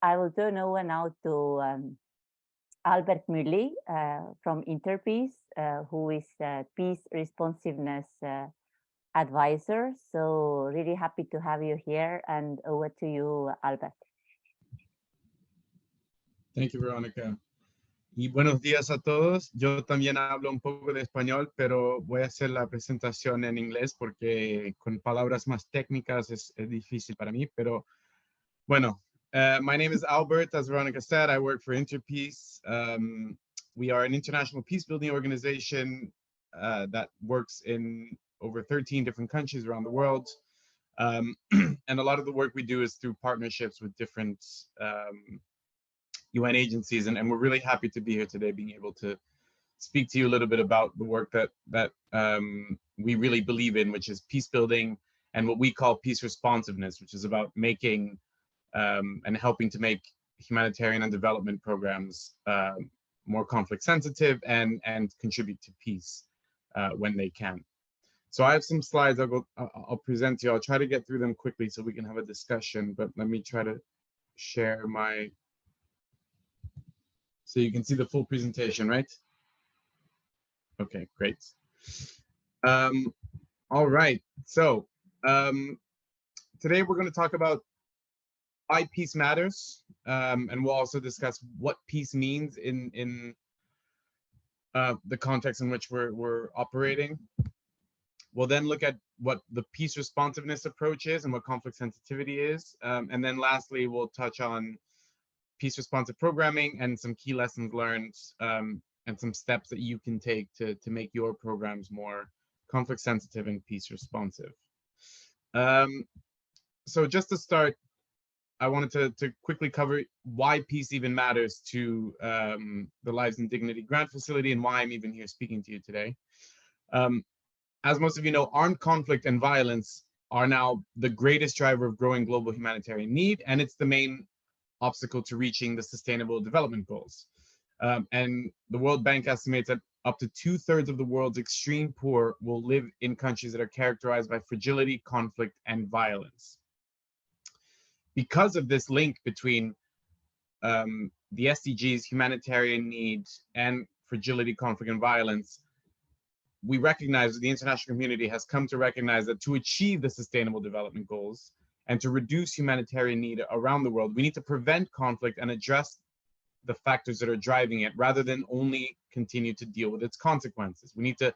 I will turn over now to Albert Murley from InterPeace, who is Peace Responsiveness Advisor. So really happy to have you here, and over to you, Albert. Thank you, Veronica. Y buenos días a todos. Yo también hablo un poco de español, pero voy a hacer la presentación en inglés porque con palabras más técnicas es difícil para mí. Pero bueno, my name is Albert. As Veronica said, I work for InterPeace. We are an international peace-building organization that works in over 13 different countries around the world. And a lot of the work we do is through partnerships with different UN agencies, and we're really happy to be here today, being able to speak to you a little bit about the work that we really believe in, which is peace building and what we call peace responsiveness, which is about making and helping to make humanitarian and development programs more conflict sensitive and contribute to peace when they can. So I have some slides I'll present to you. I'll try to get through them quickly so we can have a discussion, but let me try to share my, so you can see the full presentation, right? Okay, great. All right, so today we're going to talk about why peace matters, and we'll also discuss what peace means in the context in which we're operating. We'll then look at what the peace responsiveness approach is and what conflict sensitivity is, and then lastly we'll touch on peace responsive programming and some key lessons learned, and some steps that you can take to make your programs more conflict sensitive and peace responsive. So just to start, I wanted to quickly cover why peace even matters to the Lives and Dignity Grant Facility and why I'm even here speaking to you today. As most of you know, armed conflict and violence are now the greatest driver of growing global humanitarian need, and it's the main obstacle to reaching the Sustainable Development Goals. And the World Bank estimates that up to 2/3 of the world's extreme poor will live in countries that are characterized by fragility, conflict, and violence. Because of this link between the SDGs, humanitarian needs, and fragility, conflict, and violence, we recognize, the international community has come to recognize that to achieve the Sustainable Development Goals and to reduce humanitarian need around the world, we need to prevent conflict and address the factors that are driving it, rather than only continue to deal with its consequences. We need to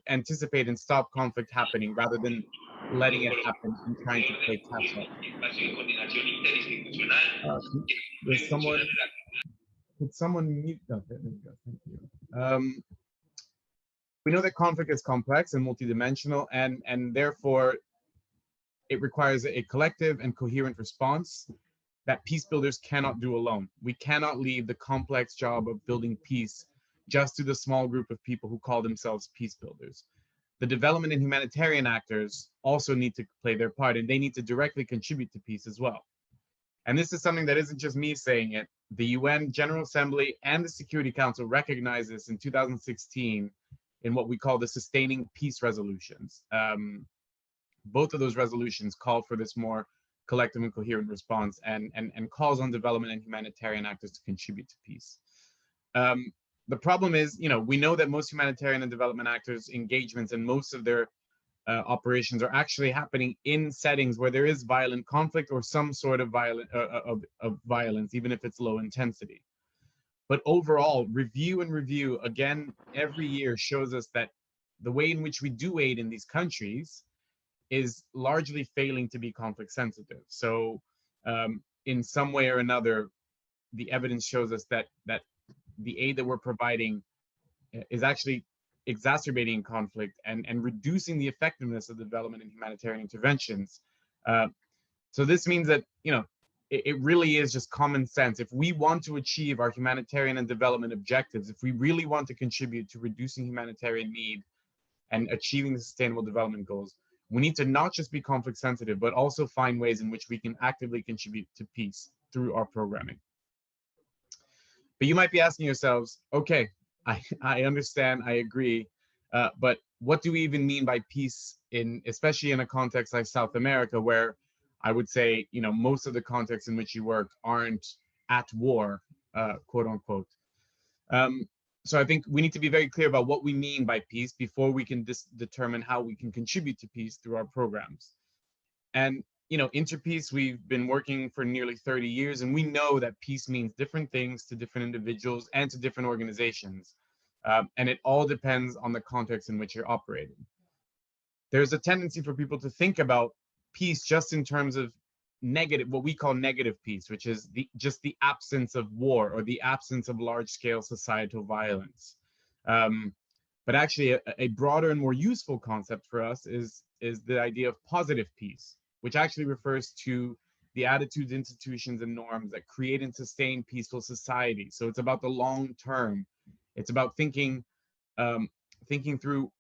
anticipate and stop conflict happening, rather than letting it happen and trying to play catch up. There's someone. Could someone mute? Oh, there we go. Thank you. We know that conflict is complex and multidimensional, and therefore it requires a collective and coherent response that peace builders cannot do alone. We cannot leave the complex job of building peace just to the small group of people who call themselves peace builders. The development and humanitarian actors also need to play their part, and they need to directly contribute to peace as well. And this is something that isn't just me saying it. The UN General Assembly and the Security Council recognized this in 2016 in what we call the Sustaining Peace Resolutions. Both of those resolutions call for this more collective and coherent response, and calls on development and humanitarian actors to contribute to peace. The problem is, we know that most humanitarian and development actors' engagements and most of their operations are actually happening in settings where there is violent conflict or some sort of violence, even if it's low intensity. But overall, review again every year shows us that the way in which we do aid in these countries is largely failing to be conflict sensitive. So in some way or another, the evidence shows us that the aid that we're providing is actually exacerbating conflict and reducing the effectiveness of development and humanitarian interventions. So this means that, it really is just common sense. If we want to achieve our humanitarian and development objectives, if we really want to contribute to reducing humanitarian need and achieving the Sustainable Development Goals, we need to not just be conflict sensitive, but also find ways in which we can actively contribute to peace through our programming. But you might be asking yourselves, okay, I understand, I agree, but what do we even mean by peace, especially in a context like South America, where I would say, you know, most of the contexts in which you work aren't at war, quote unquote. So I think we need to be very clear about what we mean by peace before we can determine how we can contribute to peace through our programs. And, you know, InterPeace, we've been working for nearly 30 years, and we know that peace means different things to different individuals and to different organizations. And it all depends on the context in which you're operating. There's a tendency for people to think about peace just in terms of negative, what we call negative peace, which is just the absence of war or the absence of large-scale societal violence. But actually, a broader and more useful concept for us is the idea of positive peace, which actually refers to the attitudes, institutions, and norms that create and sustain peaceful society. So it's about the long term. It's about thinking through,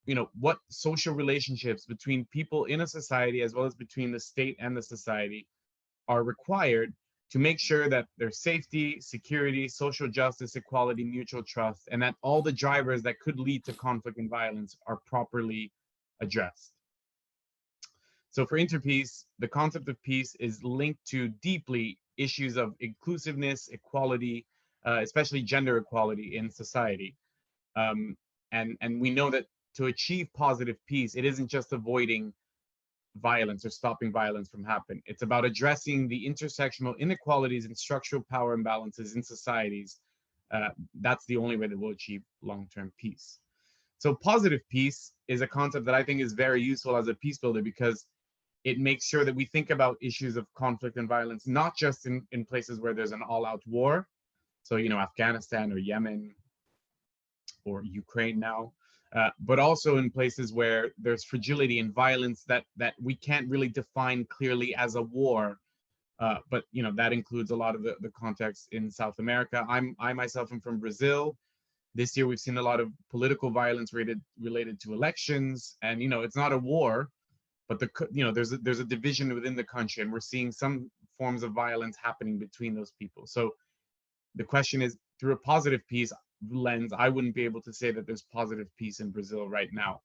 you know, what social relationships between people in a society, as well as between the state and the society, are required to make sure that there's safety, security, social justice, equality, mutual trust, and that all the drivers that could lead to conflict and violence are properly addressed. So for InterPeace, the concept of peace is linked to deeply issues of inclusiveness, equality, especially gender equality in society. And we know that to achieve positive peace, it isn't just avoiding violence or stopping violence from happening. It's about addressing the intersectional inequalities and structural power imbalances in societies. That's the only way that we'll achieve long-term peace. So positive peace is a concept that I think is very useful as a peace builder, because it makes sure that we think about issues of conflict and violence, not just in places where there's an all-out war. So, you know, Afghanistan or Yemen or Ukraine now, but also in places where there's fragility and violence that we can't really define clearly as a war. But you know, that includes a lot of the context in South America. I myself am from Brazil. This year we've seen a lot of political violence related to elections, and you know, it's not a war, but there's a division within the country, and we're seeing some forms of violence happening between those people. So the question is, through a positive peace lens, I wouldn't be able to say that there's positive peace in Brazil right now.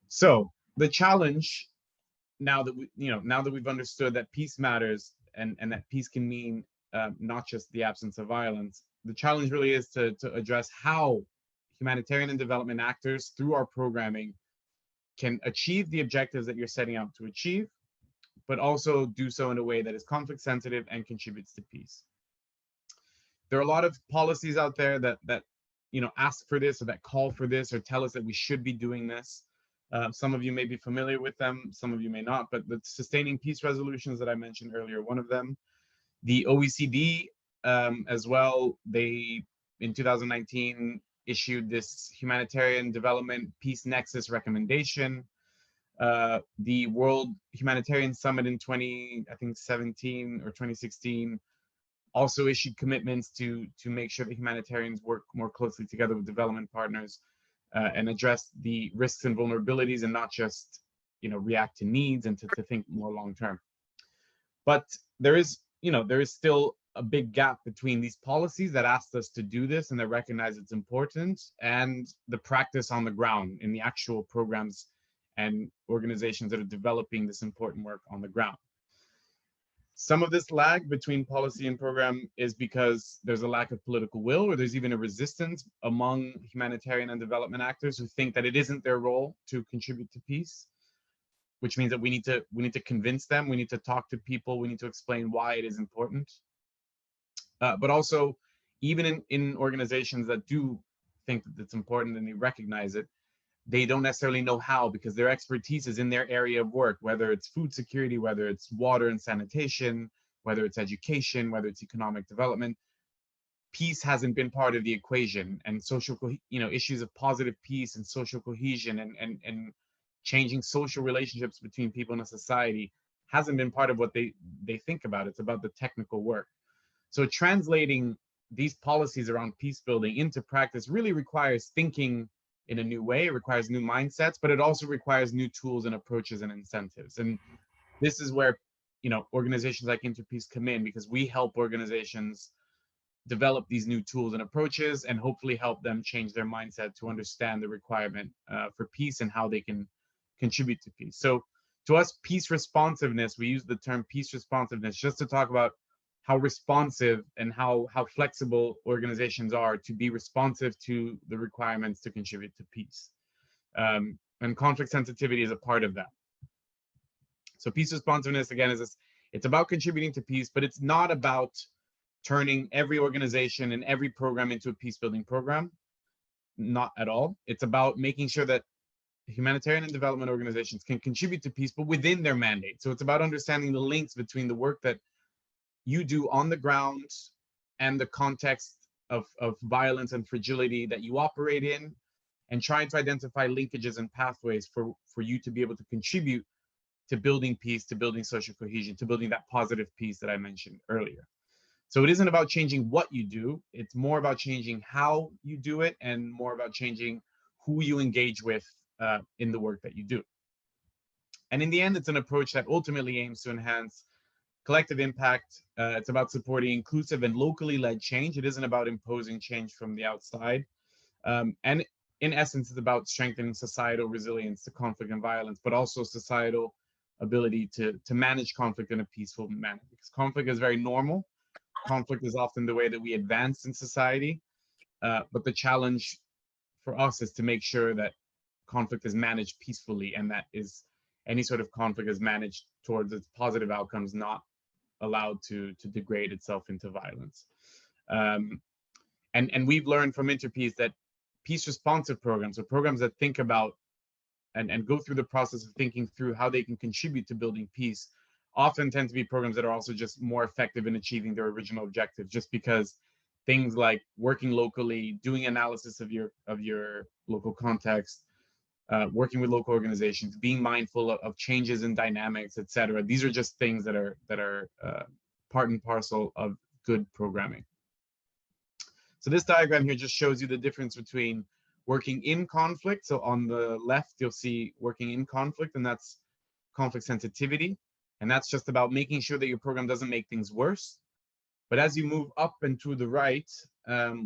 So the challenge, now that we've understood that peace matters and that peace can mean not just the absence of violence, the challenge really is to address how humanitarian and development actors, through our programming, can achieve the objectives that you're setting out to achieve, but also do so in a way that is conflict sensitive and contributes to peace. There are a lot of policies out there that you know, ask for this or that call for this or tell us that we should be doing this. Some of you may be familiar with them, some of you may not, but the sustaining peace resolutions that I mentioned earlier, one of them. The OECD as well, they in 2019 issued this humanitarian development peace nexus recommendation. The World Humanitarian Summit in 2017 or 2016 also issued commitments to make sure that humanitarians work more closely together with development partners and address the risks and vulnerabilities, and not just, you know, react to needs, and to think more long term. But there is still a big gap between these policies that asked us to do this and that recognize its importance, and the practice on the ground in the actual programs and organizations that are developing this important work on the ground. Some of this lag between policy and program is because there's a lack of political will, or there's even a resistance among humanitarian and development actors who think that it isn't their role to contribute to peace, which means that we need to convince them, we need to talk to people, we need to explain why it is important. But also, even in organizations that do think that it's important and they recognize it, they don't necessarily know how, because their expertise is in their area of work, whether it's food security, whether it's water and sanitation, whether it's education, whether it's economic development. Peace hasn't been part of the equation, and issues of positive peace and social cohesion and changing social relationships between people in a society hasn't been part of what they think about. It's about the technical work. So translating these policies around peace building into practice really requires thinking in a new way. It requires new mindsets, but it also requires new tools and approaches and incentives. And this is where, you know, organizations like InterPeace come in, because we help organizations develop these new tools and approaches, and hopefully help them change their mindset to understand the requirement for peace and how they can contribute to peace. So To us, peace responsiveness, we use the term peace responsiveness just to talk about how responsive and how flexible organizations are to be responsive to the requirements to contribute to peace. And conflict sensitivity is a part of that. So peace responsiveness, again, it's about contributing to peace, but it's not about turning every organization and every program into a peace building program. Not at all. It's about making sure that humanitarian and development organizations can contribute to peace, but within their mandate. So it's about understanding the links between the work that you do on the ground and the context of violence and fragility that you operate in, and trying to identify linkages and pathways for you to be able to contribute to building peace, to building social cohesion, to building that positive peace that I mentioned earlier. So it isn't about changing what you do, it's more about changing how you do it, and more about changing who you engage with in the work that you do. And in the end, it's an approach that ultimately aims to enhance collective impact. It's about supporting inclusive and locally led change. It isn't about imposing change from the outside. And in essence, it's about strengthening societal resilience to conflict and violence, but also societal ability to manage conflict in a peaceful manner. Because conflict is very normal. Conflict is often the way that we advance in society. But the challenge for us is to make sure that conflict is managed peacefully, and that is any sort of conflict is managed towards its positive outcomes, not allowed to degrade itself into violence. And we've learned from InterPeace that peace responsive programs, or programs that think about and go through the process of thinking through how they can contribute to building peace, often tend to be programs that are also just more effective in achieving their original objective, just because things like working locally, doing analysis of your local context, working with local organizations, being mindful of changes in dynamics, etc. These are just things that are part and parcel of good programming. So this diagram here just shows you the difference between working in conflict. So on the left, you'll see working in conflict, and that's conflict sensitivity. And that's just about making sure that your program doesn't make things worse. But as you move up and to the right,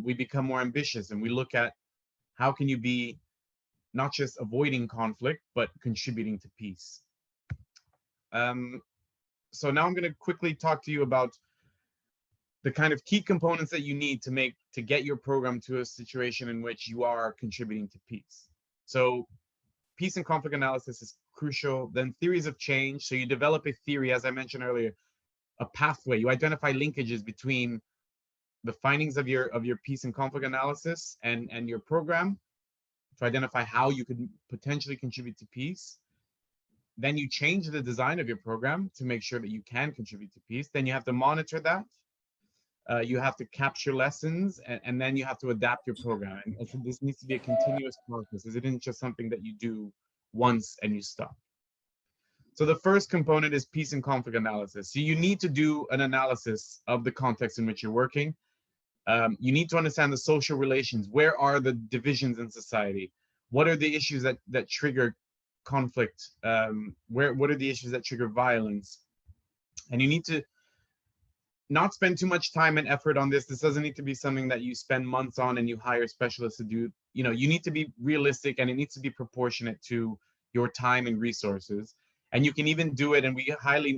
we become more ambitious, and we look at how can you be not just avoiding conflict, but contributing to peace. So now I'm going to quickly talk to you about the kind of key components that you need to get your program to a situation in which you are contributing to peace. So peace and conflict analysis is crucial. Then theories of change. So you develop a theory, as I mentioned earlier, a pathway. You identify linkages between the findings of your peace and conflict analysis and your program to identify how you could potentially contribute to peace. Then you change the design of your program to make sure that you can contribute to peace. Then you have to monitor that. You have to capture lessons, and then you have to adapt your program. And so this needs to be a continuous process. It isn't just something that you do once and you stop. So the first component is peace and conflict analysis. So you need to do an analysis of the context in which you're working. You need to understand the social relations. Where are the divisions in society? What are the issues that trigger conflict? What are the issues that trigger violence? And you need to not spend too much time and effort on this. This doesn't need to be something that you spend months on and you hire specialists to do. You know, you need to be realistic, and it needs to be proportionate to your time and resources. And you can even do it, and we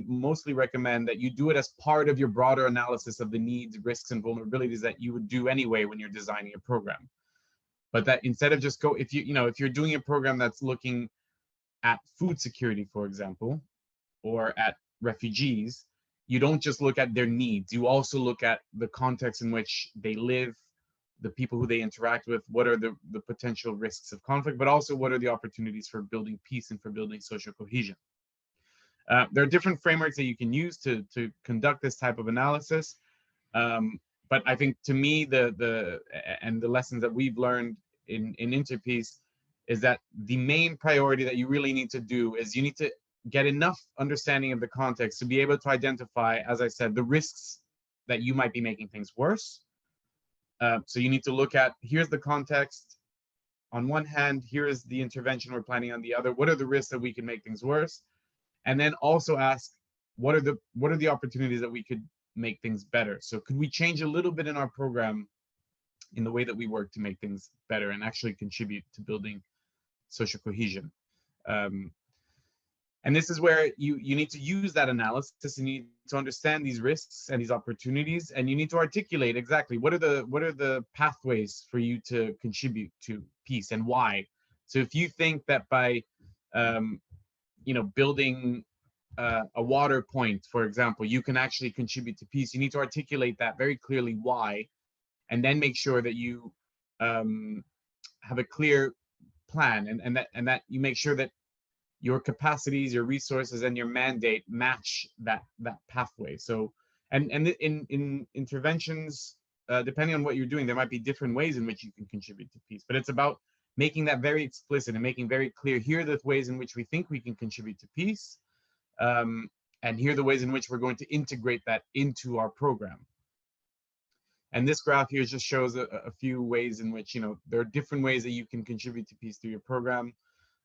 mostly recommend that you do it as part of your broader analysis of the needs, risks, and vulnerabilities that you would do anyway when you're designing a program. But that instead of just if you're doing a program that's looking at food security, for example, or at refugees, you don't just look at their needs. You also look at the context in which they live, the people who they interact with, what are the potential risks of conflict, but also what are the opportunities for building peace and for building social cohesion. There are different frameworks that you can use to conduct this type of analysis. But I think, to me, the lessons that we've learned in InterPeace is that the main priority that you really need to do is you need to get enough understanding of the context to be able to identify, as I said, the risks that you might be making things worse. So you need to look at, here's the context on one hand, here is the intervention we're planning on the other. What are the risks that we can make things worse? And then also ask, what are the opportunities that we could make things better? So could we change a little bit in our program in the way that we work to make things better and actually contribute to building social cohesion? And this is where you need to use that analysis. You need to understand these risks and these opportunities, and you need to articulate exactly what are the pathways for you to contribute to peace and why. So if you think that by building a water point, for example, you can actually contribute to peace, you need to articulate that very clearly why, and then make sure that you have a clear plan, and that you make sure that your capacities, your resources, and your mandate match that pathway. So, and in interventions, depending on what you're doing, there might be different ways in which you can contribute to peace. But it's about making that very explicit and making very clear. Here are the ways in which we think we can contribute to peace, and here are the ways in which we're going to integrate that into our program. And this graph here just shows a few ways in which there are different ways that you can contribute to peace through your program.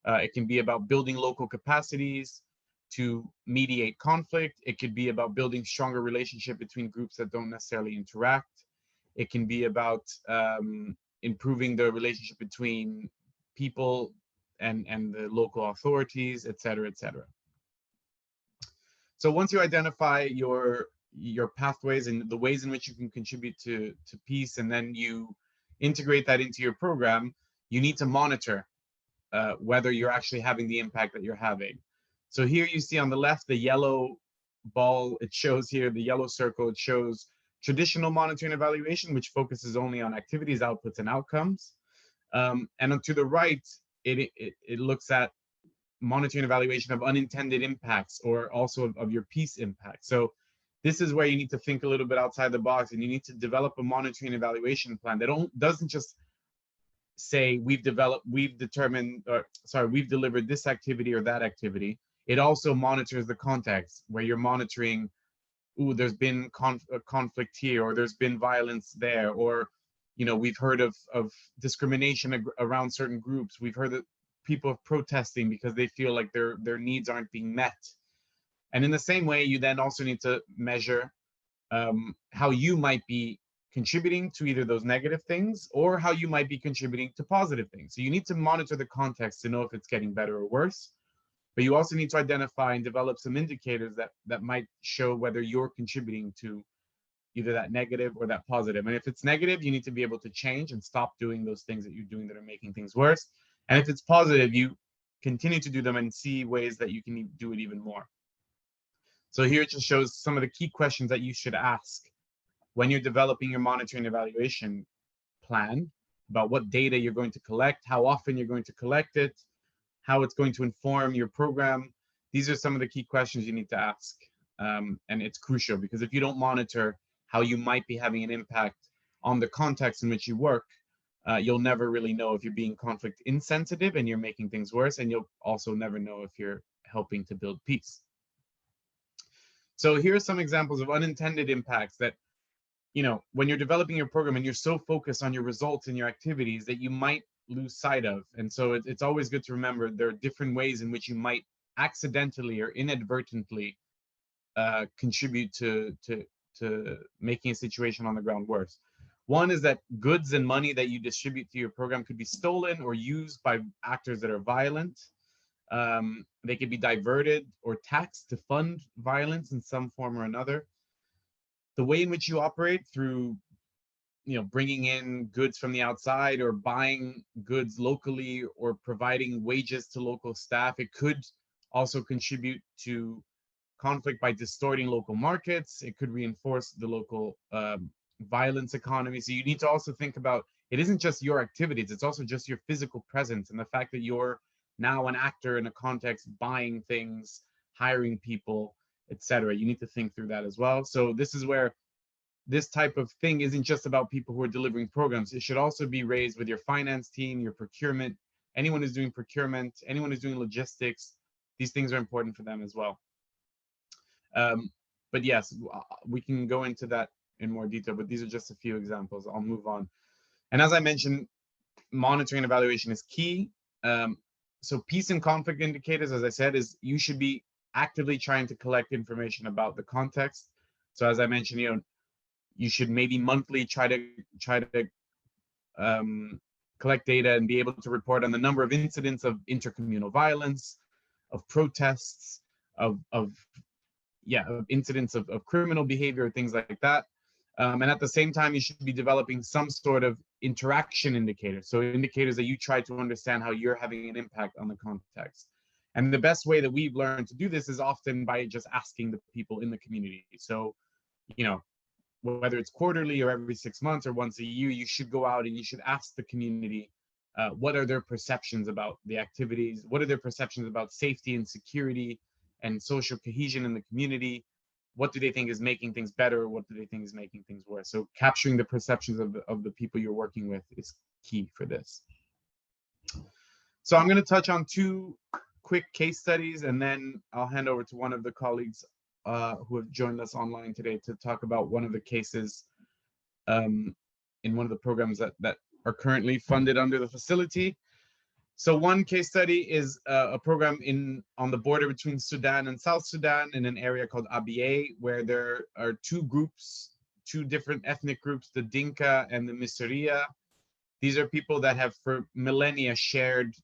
It can be about building local capacities to mediate conflict. It could be about building stronger relationship between groups that don't necessarily interact. It can be about improving the relationship between people and the local authorities, et cetera, et cetera. So once you identify your pathways and the ways in which you can contribute to peace, and then you integrate that into your program, you need to monitor whether you're actually having the impact that you're having. So here you see on the left, the yellow ball, it shows here, the yellow circle, it shows traditional monitoring evaluation, which focuses only on activities, outputs, and outcomes. And to the right, it looks at monitoring evaluation of unintended impacts, or also of your peace impact. So this is where you need to think a little bit outside the box, and you need to develop a monitoring evaluation plan that doesn't just say we've delivered this activity or that activity. It also monitors the context, where you're monitoring, there's been conflict here, or there's been violence there, or we've heard of discrimination around certain groups. We've heard that people are protesting because they feel like their needs aren't being met. And in the same way, you then also need to measure how you might be contributing to either those negative things, or how you might be contributing to positive things. So you need to monitor the context to know if it's getting better or worse. But you also need to identify and develop some indicators that might show whether you're contributing to either that negative or that positive. And if it's negative, you need to be able to change and stop doing those things that you're doing that are making things worse. And if it's positive, you continue to do them and see ways that you can do it even more. So here it just shows some of the key questions that you should ask when you're developing your monitoring evaluation plan, about what data you're going to collect, how often you're going to collect it, how it's going to inform your program. These are some of the key questions you need to ask. And it's crucial, because if you don't monitor how you might be having an impact on the context in which you work, you'll never really know if you're being conflict insensitive and you're making things worse, and you'll also never know if you're helping to build peace. So here are some examples of unintended impacts that, when you're developing your program and you're so focused on your results and your activities, that you might lose sight of. And so it's always good to remember there are different ways in which you might accidentally or inadvertently contribute to making a situation on the ground worse. One is that goods and money that you distribute to your program could be stolen or used by actors that are violent. They could be diverted or taxed to fund violence in some form or another. The way in which you operate, through bringing in goods from the outside, or buying goods locally, or providing wages to local staff, it could also contribute to conflict by distorting local markets. It could reinforce the local violence economy. So you need to also think about, it isn't just your activities, it's also just your physical presence, and the fact that you're now an actor in a context, buying things, hiring people, etc. You need to think through that as well. So this is where this type of thing isn't just about people who are delivering programs. It should also be raised with your finance team, your procurement, anyone who's doing procurement, anyone who's doing logistics. These things are important for them as well. But yes, we can go into that in more detail, but these are just a few examples. I'll move on. And as I mentioned, monitoring and evaluation is key. So peace and conflict indicators, as I said, is you should be actively trying to collect information about the context. So as I mentioned, you should maybe monthly try to collect data and be able to report on the number of incidents of intercommunal violence, protests, of incidents of criminal behavior, things like that. And at the same time, you should be developing some sort of interaction indicators. So indicators that you try to understand how you're having an impact on the context. And the best way that we've learned to do this is often by just asking the people in the community. So, you know, whether it's quarterly or every 6 months or once a year, you should go out and you should ask the community, what are their perceptions about the activities? What are their perceptions about safety and security and social cohesion in the community? What do they think is making things better? What do they think is making things worse? So capturing the perceptions of the people you're working with is key for this. So I'm going to touch on 2 quick case studies, and then I'll hand over to one of the colleagues who have joined us online today to talk about one of the cases in one of the programs that are currently funded under the facility. So one case study is a program on the border between Sudan and South Sudan in an area called Abyei, where there are 2 groups, 2 different ethnic groups, the Dinka and the Miseria. These are people that have for millennia shared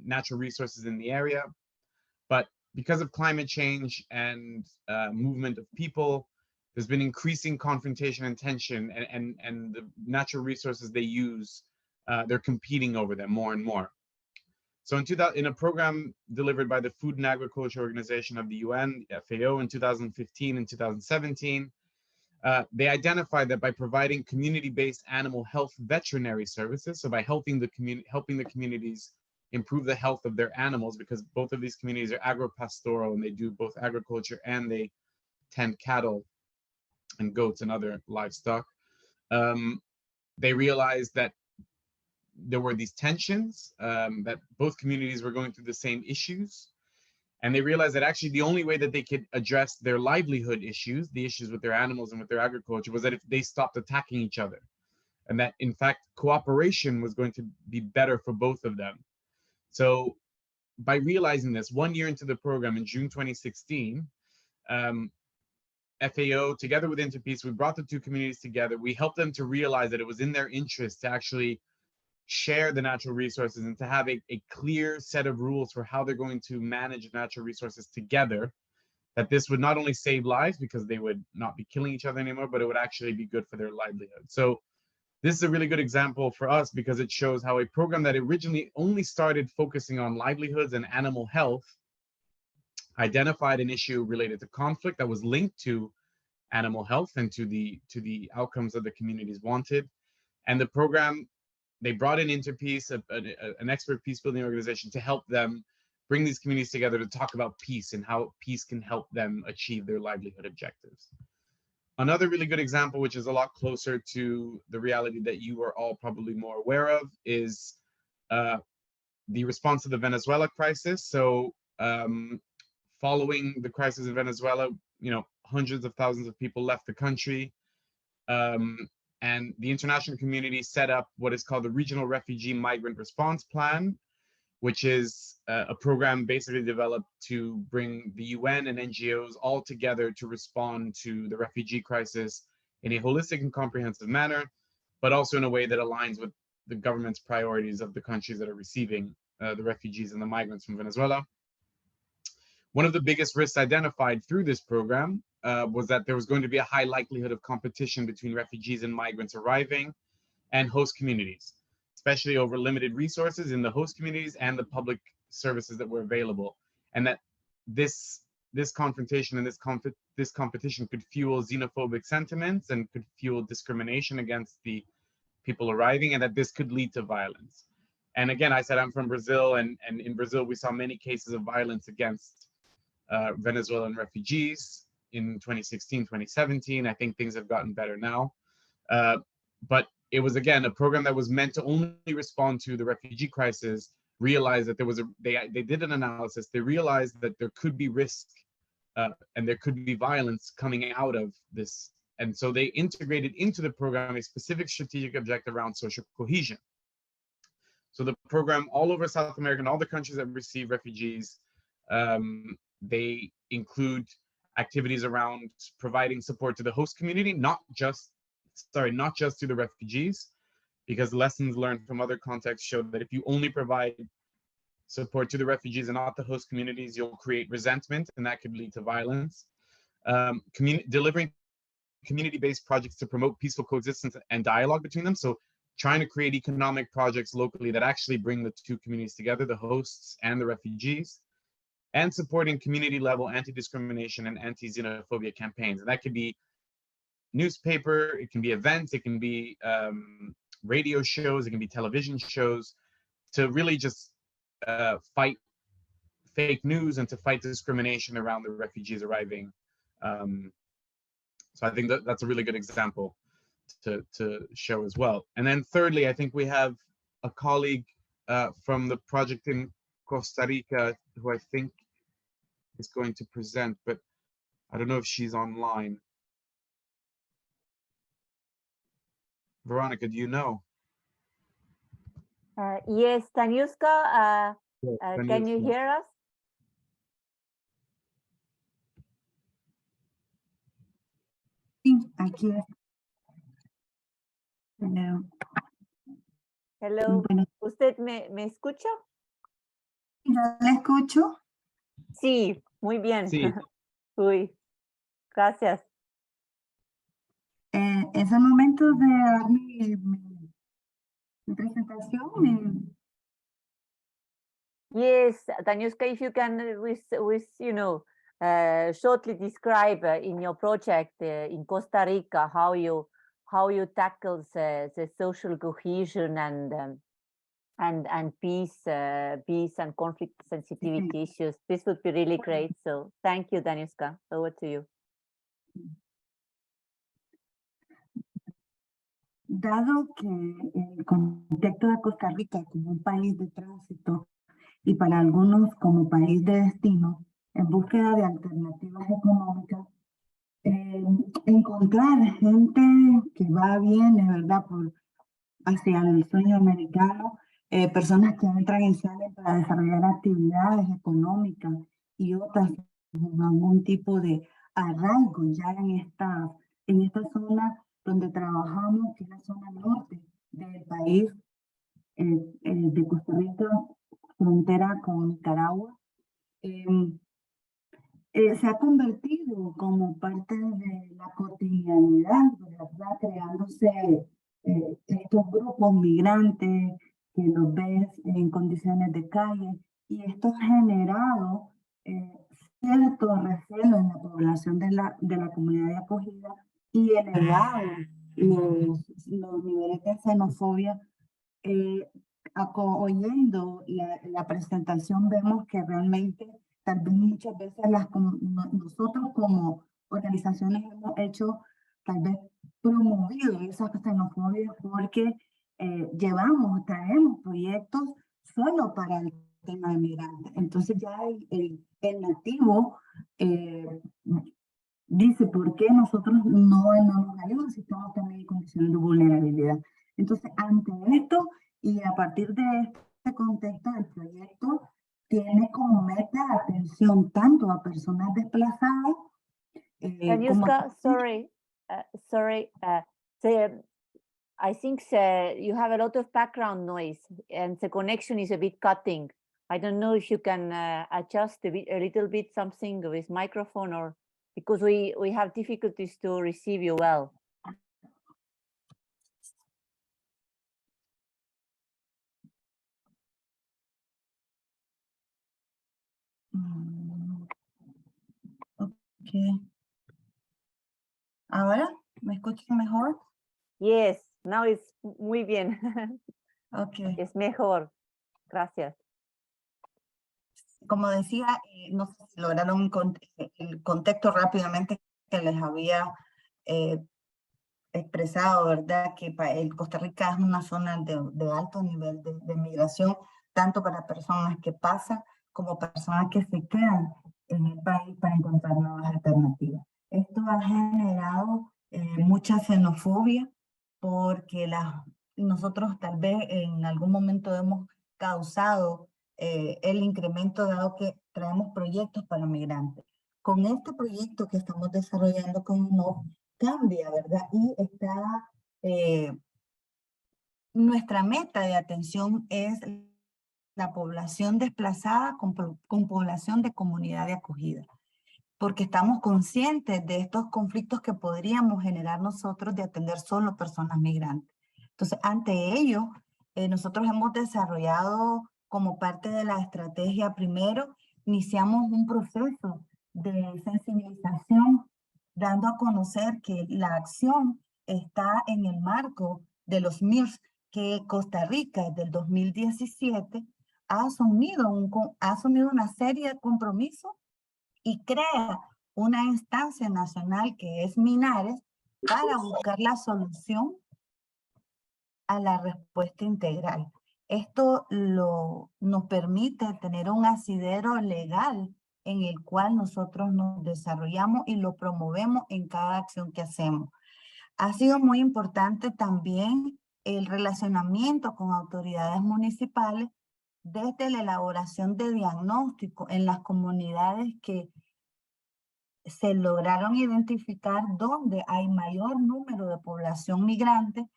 natural resources in the area, but because of climate change and movement of people, there's been increasing confrontation and tension, and the natural resources they use, they're competing over them more and more. So in a program delivered by the Food and Agriculture Organization of the UN, FAO, in 2015 and 2017, they identified that by providing community-based animal health veterinary services, so by helping the communities improve the health of their animals, because both of these communities are agro-pastoral and they do both agriculture and they tend cattle and goats and other livestock. They realized that there were these tensions, that both communities were going through the same issues. And they realized that actually the only way that they could address their livelihood issues, the issues with their animals and with their agriculture, was that if they stopped attacking each other. And that in fact, cooperation was going to be better for both of them. So by realizing this, 1 year into the program in June 2016, FAO, together with InterPeace, we brought the 2 communities together. We helped them to realize that it was in their interest to actually share the natural resources and to have a clear set of rules for how they're going to manage natural resources together, that this would not only save lives because they would not be killing each other anymore, but it would actually be good for their livelihood. So this is a really good example for us because it shows how a program that originally only started focusing on livelihoods and animal health identified an issue related to conflict that was linked to animal health and to the outcomes that the communities wanted. And the program, they brought in InterPeace, an expert peace building organization, to help them bring these communities together to talk about peace and how peace can help them achieve their livelihood objectives. Another really good example, which is a lot closer to the reality that you are all probably more aware of, is the response to the Venezuela crisis. So following the crisis in Venezuela, you know, hundreds of thousands of people left the country. And the international community set up what is called the Regional Refugee Migrant Response Plan, which is a program basically developed to bring the UN and NGOs all together to respond to the refugee crisis in a holistic and comprehensive manner, but also in a way that aligns with the government's priorities of the countries that are receiving the refugees and the migrants from Venezuela. One of the biggest risks identified through this program was that there was going to be a high likelihood of competition between refugees and migrants arriving and host communities, especially over limited resources in the host communities and the public services that were available. And that this confrontation and this competition could fuel xenophobic sentiments and could fuel discrimination against the people arriving, and that this could lead to violence. And again, I said I'm from Brazil, and in Brazil we saw many cases of violence against Venezuelan refugees in 2016, 2017. I think things have gotten better now. But it was, again, a program that was meant to only respond to the refugee crisis, realized that there was they did an analysis. They realized that there could be risk and there could be violence coming out of this. And so they integrated into the program a specific strategic objective around social cohesion. So the program all over South America and all the countries that receive refugees, they include activities around providing support to the host community, not just to the refugees, because lessons learned from other contexts show that if you only provide support to the refugees and not the host communities, you'll create resentment, and that could lead to violence. Delivering community-based projects to promote peaceful coexistence and dialogue between them. So trying to create economic projects locally that actually bring the two communities together, the hosts and the refugees, and supporting community-level anti-discrimination and anti-xenophobia campaigns. And that could be newspaper, it can be events, it can be radio shows, it can be television shows, to really just fight fake news and to fight discrimination around the refugees arriving. So I think that that's a really good example to show as well. And then thirdly, I think we have a colleague from the project in Costa Rica who I think is going to present, but I don't know if she's online. Veronica, do you know? Yes, Tanyuska, Yes, can you Tanyuska. hear us? Sí, aquí es. Hello. Hello. Bueno, ¿Usted me escucha? yo la escucho. Sí, muy bien. Sí. Uy, gracias. Es el momento de dar mi presentación. Yes, Tanyuska, if you can shortly describe in your project in Costa Rica how you tackle the social cohesion and peace and conflict sensitivity issues. This would be really great. So thank you, Tanyuska. Over to you. Dado que el contexto de Costa Rica como un país de tránsito y para algunos como país de destino, en búsqueda de alternativas económicas, encontrar gente que va bien, de verdad, hacia el sueño americano, personas que entran y salen para desarrollar actividades económicas y otras con algún tipo de arraigo ya en esta zona donde trabajamos, que es la zona norte del país, de Costa Rica, frontera con Nicaragua. Se ha convertido como parte de la cotidianidad, ¿verdad? Creándose estos grupos migrantes que los ves en condiciones de calle, y esto ha generado cierto recelo en la población de la comunidad de acogida y elevado los niveles de xenofobia. Oyendo la presentación vemos que realmente tal vez muchas veces nosotros como organizaciones hemos hecho, tal vez promovido esa xenofobia porque traemos proyectos solo para el tema de migrantes. Entonces ya el nativo dice, ¿por qué nosotros no nos ayudan si estamos también en condiciones de vulnerabilidad? Entonces, ante esto y a partir de este contexto, el proyecto tiene como meta atención tanto a personas desplazadas Tanyuska, sorry. I think you have a lot of background noise and the connection is a bit cutting. I don't know if you can adjust a little bit something with microphone, or because we have difficulties to receive you well. Okay. ¿Ahora me escuchan mejor? Yes, now it's muy bien. Okay. Es mejor. Gracias. Como decía, no sé si lograron el contexto rápidamente que les había expresado, ¿verdad? Que el Costa Rica es una zona de alto nivel de migración, tanto para personas que pasan como personas que se quedan en el país para encontrar nuevas alternativas. Esto ha generado mucha xenofobia porque nosotros tal vez en algún momento hemos causado el incremento dado que traemos proyectos para migrantes. Con este proyecto que estamos desarrollando con UNO, cambia, ¿verdad? Y nuestra meta de atención es la población desplazada con población de comunidad de acogida, porque estamos conscientes de estos conflictos que podríamos generar nosotros de atender solo personas migrantes. Entonces, ante ello, nosotros hemos desarrollado como parte de la estrategia, primero, iniciamos un proceso de sensibilización, dando a conocer que la acción está en el marco de los MIRS, que Costa Rica desde el 2017 ha asumido una serie de compromisos y crea una instancia nacional que es Minares para buscar la solución a la respuesta integral. Esto nos permite tener un asidero legal en el cual nosotros nos desarrollamos y lo promovemos en cada acción que hacemos. Ha sido muy importante también el relacionamiento con autoridades municipales desde la elaboración de diagnóstico en las comunidades que se lograron identificar dónde hay mayor número de población migrante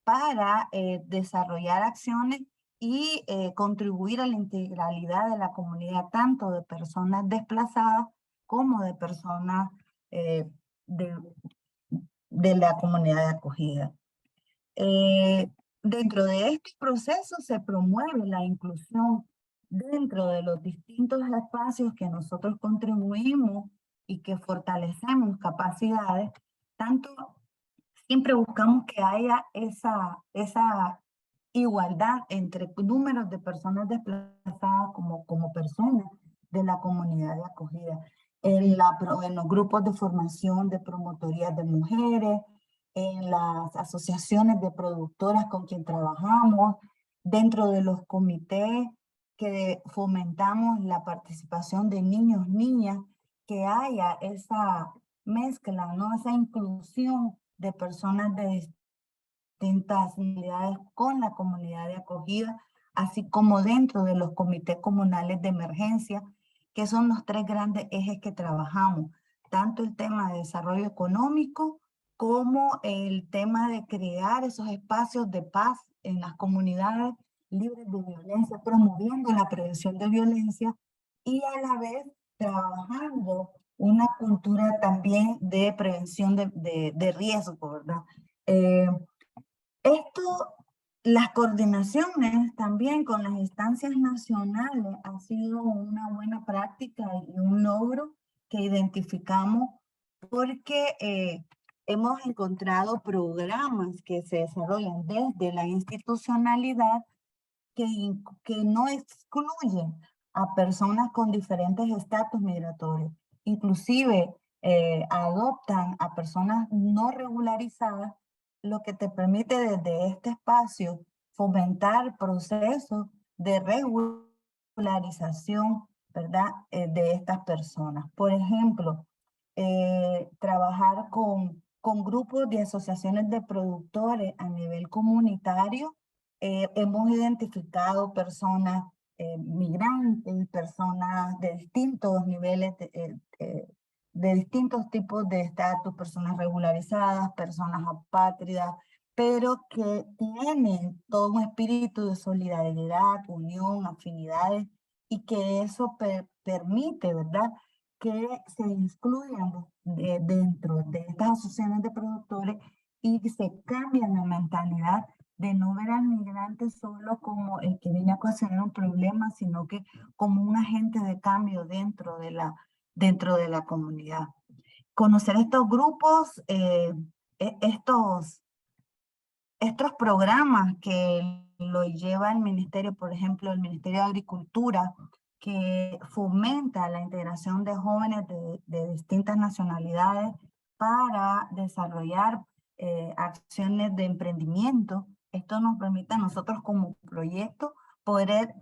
para desarrollar acciones y contribuir a la integralidad de la comunidad, tanto de personas desplazadas como de personas de la comunidad de acogida. Dentro de este proceso se promueve la inclusión dentro de los distintos espacios que nosotros contribuimos y que fortalecemos capacidades, tanto siempre buscamos que haya esa igualdad entre números de personas desplazadas como personas de la comunidad de acogida. En los grupos de formación de promotorías de mujeres, en las asociaciones de productoras con quien trabajamos, dentro de los comités que fomentamos la participación de niños, niñas, que haya esa mezcla, ¿no? Esa inclusión de personas de distintas unidades con la comunidad de acogida, así como dentro de los comités comunales de emergencia, que son los tres grandes ejes que trabajamos, tanto el tema de desarrollo económico como el tema de crear esos espacios de paz en las comunidades libres de violencia, promoviendo la prevención de violencia y a la vez trabajando una cultura también de prevención de riesgo, ¿verdad? Las coordinaciones también con las instancias nacionales ha sido una buena práctica y un logro que identificamos porque hemos encontrado programas que se desarrollan desde la institucionalidad que no excluyen a personas con diferentes estatus migratorios. Inclusive adoptan a personas no regularizadas, lo que te permite desde este espacio fomentar procesos de regularización, ¿verdad? De estas personas. Por ejemplo, trabajar con grupos de asociaciones de productores a nivel comunitario. Hemos identificado personas migrantes, personas de distintos niveles, de distintos tipos de estatus, personas regularizadas, personas apátridas, pero que tienen todo un espíritu de solidaridad, unión, afinidades, y que eso permite, ¿verdad?, que se incluyan dentro de estas asociaciones de productores y que se cambien la mentalidad de no ver al migrante solo como el que viene a ocasionar un problema, sino que como un agente de cambio dentro de la comunidad. Conocer estos grupos, estos programas que lo lleva el ministerio, por ejemplo, el Ministerio de Agricultura, que fomenta la integración de jóvenes de distintas nacionalidades para desarrollar acciones de emprendimiento. Esto nos permite a nosotros como proyecto poder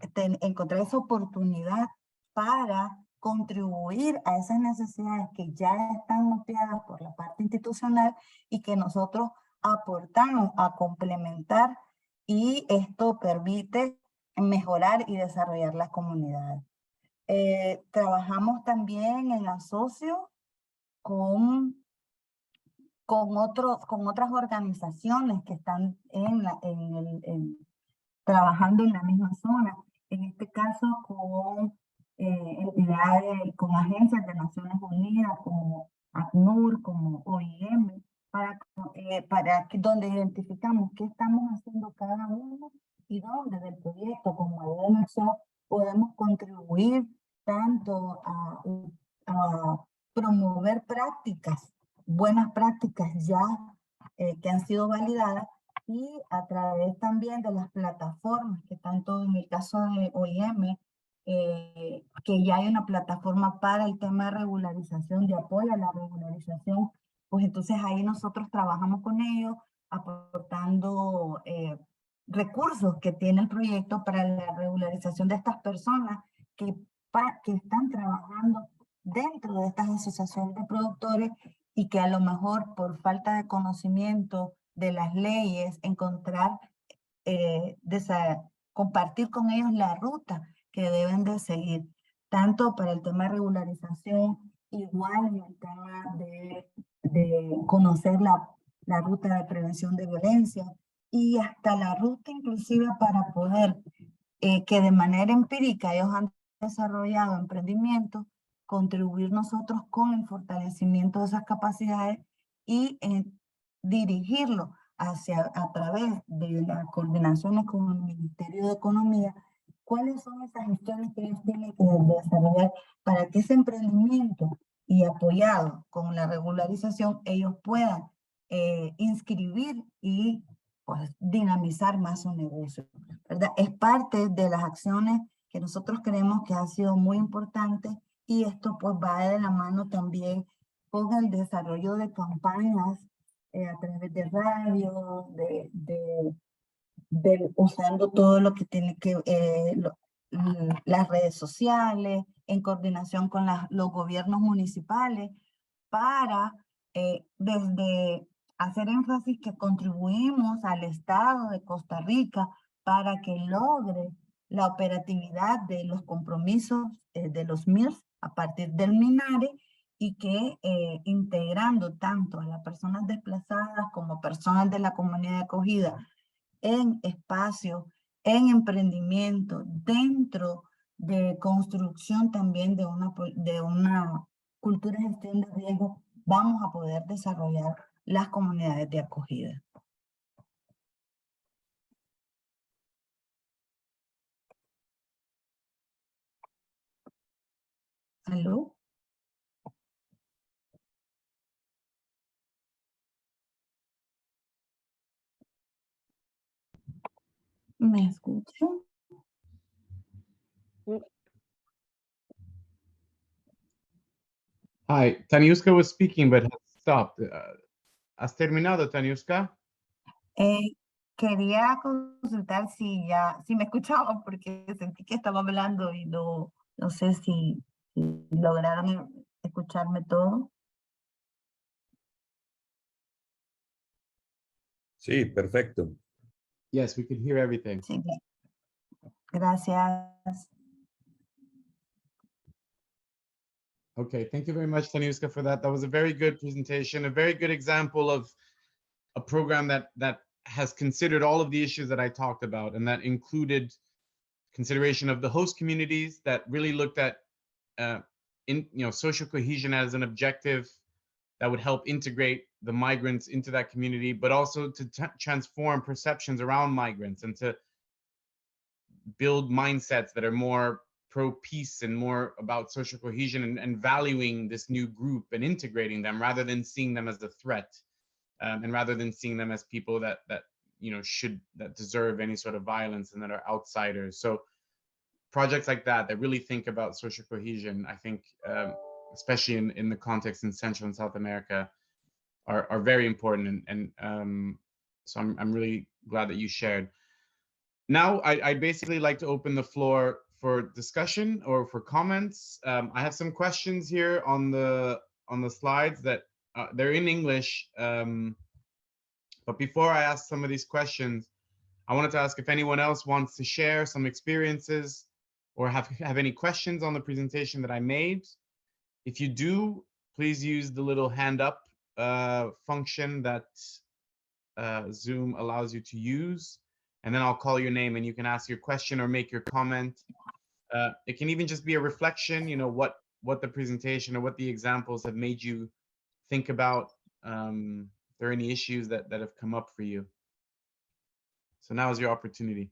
encontrar esa oportunidad para contribuir a esas necesidades que ya están mapeadas por la parte institucional y que nosotros aportamos a complementar, y esto permite mejorar y desarrollar las comunidades. Trabajamos también en asocio con otras organizaciones que están trabajando en la misma zona. en este caso con entidades, con agencias de Naciones Unidas como ACNUR, como OIM, donde identificamos qué estamos haciendo cada uno y dónde del proyecto como LiDGF podemos contribuir tanto a promover prácticas, buenas prácticas ya que han sido validadas, y a través también de las plataformas, que tanto en el caso de OIM, que ya hay una plataforma para el tema de regularización, de apoyo a la regularización, pues entonces ahí nosotros trabajamos con ellos, aportando recursos que tiene el proyecto para la regularización de estas personas que están trabajando dentro de estas asociaciones de productores y que a lo mejor por falta de conocimiento de las leyes, encontrar, compartir con ellos la ruta que deben de seguir, tanto para el tema de regularización, igual en el tema de conocer la ruta de prevención de violencia y hasta la ruta inclusive para poder que de manera empírica ellos han desarrollado emprendimientos, contribuir nosotros con el fortalecimiento de esas capacidades y dirigirlo a través de las coordinaciones con el Ministerio de Economía, cuáles son esas gestiones que ellos tienen que desarrollar para que ese emprendimiento y apoyado con la regularización, ellos puedan inscribir y pues, dinamizar más su negocio, ¿verdad? Es parte de las acciones que nosotros creemos que ha sido muy importante, y esto pues va de la mano también con el desarrollo de campañas a través de radio, usando todo lo que tiene que las redes sociales, en coordinación con los gobiernos municipales, para desde hacer énfasis que contribuimos al Estado de Costa Rica para que logre la operatividad de los compromisos de los MIRS a partir del MINARE, y que integrando tanto a las personas desplazadas como personas de la comunidad de acogida en espacio, en emprendimiento, dentro de construcción también de una cultura de gestión de riesgo, vamos a poder desarrollar las comunidades de acogida. ¿Aló? ¿Me escuchan? Hi, Taniuska was speaking, but has stopped. ¿Has terminado, Taniuska? Quería consultar si me escuchaban, porque sentí que estaba hablando y no sé si lograron escucharme todo. Sí, perfecto. Yes, we could hear everything. Sí, gracias. Okay, thank you very much, Taniuska, for that. That was a very good presentation, a very good example of a program that has considered all of the issues that I talked about, and that included consideration of the host communities, that really looked at social cohesion as an objective that would help integrate the migrants into that community, but also to transform perceptions around migrants and to build mindsets that are more pro-peace and more about social cohesion, and valuing this new group and integrating them rather than seeing them as a threat, and rather than seeing them as people that deserve any sort of violence and that are outsiders. So projects like that really think about social cohesion, I think, especially in the context in Central and South America, are very important, and so I'm really glad that you shared. Now, I'd basically like to open the floor for discussion or for comments. I have some questions here on the slides that they're in English, but before I ask some of these questions, I wanted to ask if anyone else wants to share some experiences or have any questions on the presentation that I made. If you do, please use the little hand up function that Zoom allows you to use. and then I'll call your name and you can ask your question or make your comment. It can even just be a reflection, you know, what the presentation or what the examples have made you think about. If there are any issues that have come up for you. So now is your opportunity.